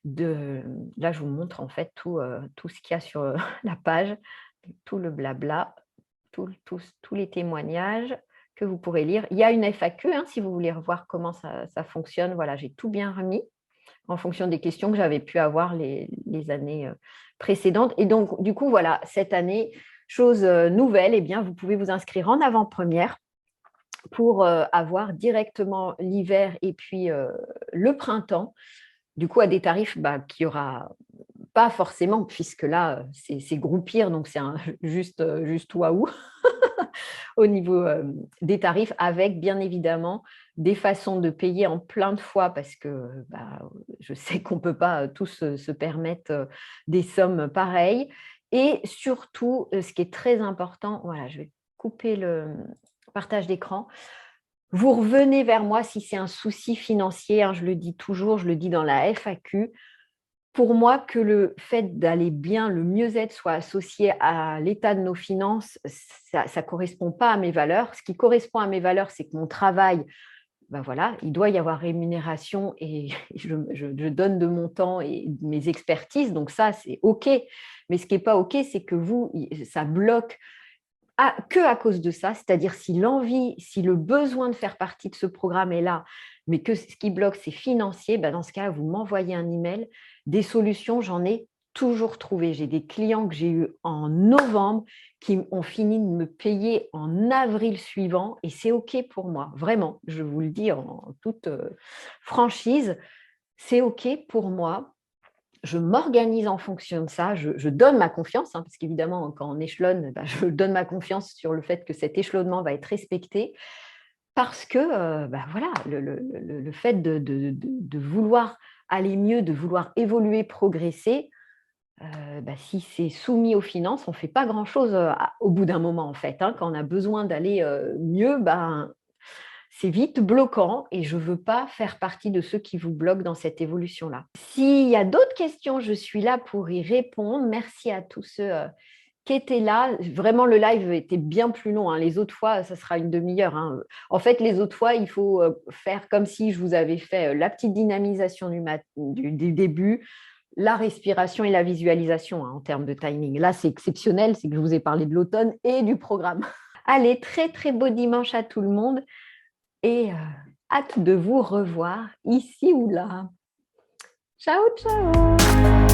Là, je vous montre en fait tout ce qu'il y a sur la page, tout le blabla, tous les témoignages que vous pourrez lire. Il y a une FAQ, si vous voulez revoir comment ça fonctionne. Voilà, j'ai tout bien remis en fonction des questions que j'avais pu avoir les années précédentes. Et donc, du coup, voilà, cette année, chose nouvelle, eh bien, vous pouvez vous inscrire en avant-première pour avoir directement l'hiver et puis le printemps, du coup à des tarifs qu'il n'y aura pas forcément, puisque là, c'est groupir, donc c'est juste waouh au niveau des tarifs, avec bien évidemment des façons de payer en plein de fois, parce que je sais qu'on ne peut pas tous se permettre des sommes pareilles. Et surtout, ce qui est très important, voilà, je vais couper le partage d'écran. Vous revenez vers moi si c'est un souci financier, je le dis toujours, je le dis dans la FAQ. Pour moi, que le fait d'aller bien, le mieux-être soit associé à l'état de nos finances, ça ne correspond pas à mes valeurs. Ce qui correspond à mes valeurs, c'est que mon travail, voilà, il doit y avoir rémunération et je donne de mon temps et de mes expertises, donc ça, c'est OK. Mais ce qui n'est pas OK, c'est que ça bloque que à cause de ça, c'est-à-dire si l'envie, si le besoin de faire partie de ce programme est là, mais que ce qui bloque, c'est financier, dans ce cas, vous m'envoyez un email. Des solutions, j'en ai toujours trouvé. J'ai des clients que j'ai eus en novembre qui ont fini de me payer en avril suivant et c'est OK pour moi. Vraiment, je vous le dis en toute franchise, c'est OK pour moi. Je m'organise en fonction de ça, je donne ma confiance, parce qu'évidemment, quand on échelonne, je donne ma confiance sur le fait que cet échelonnement va être respecté, parce que voilà, le fait de vouloir aller mieux, de vouloir évoluer, progresser, si c'est soumis aux finances, on ne fait pas grand-chose au bout d'un moment, en fait. Quand on a besoin d'aller mieux, c'est vite bloquant et je ne veux pas faire partie de ceux qui vous bloquent dans cette évolution-là. S'il y a d'autres questions, je suis là pour y répondre. Merci à tous ceux qui étaient là. Vraiment, le live était bien plus long. Les autres fois, ça sera une demi-heure. En fait, les autres fois, il faut faire comme si je vous avais fait la petite dynamisation du début, la respiration et la visualisation en termes de timing. Là, c'est exceptionnel, c'est que je vous ai parlé de l'automne et du programme. Allez, très, très beau dimanche à tout le monde. Et hâte de vous revoir ici ou là. Ciao, ciao!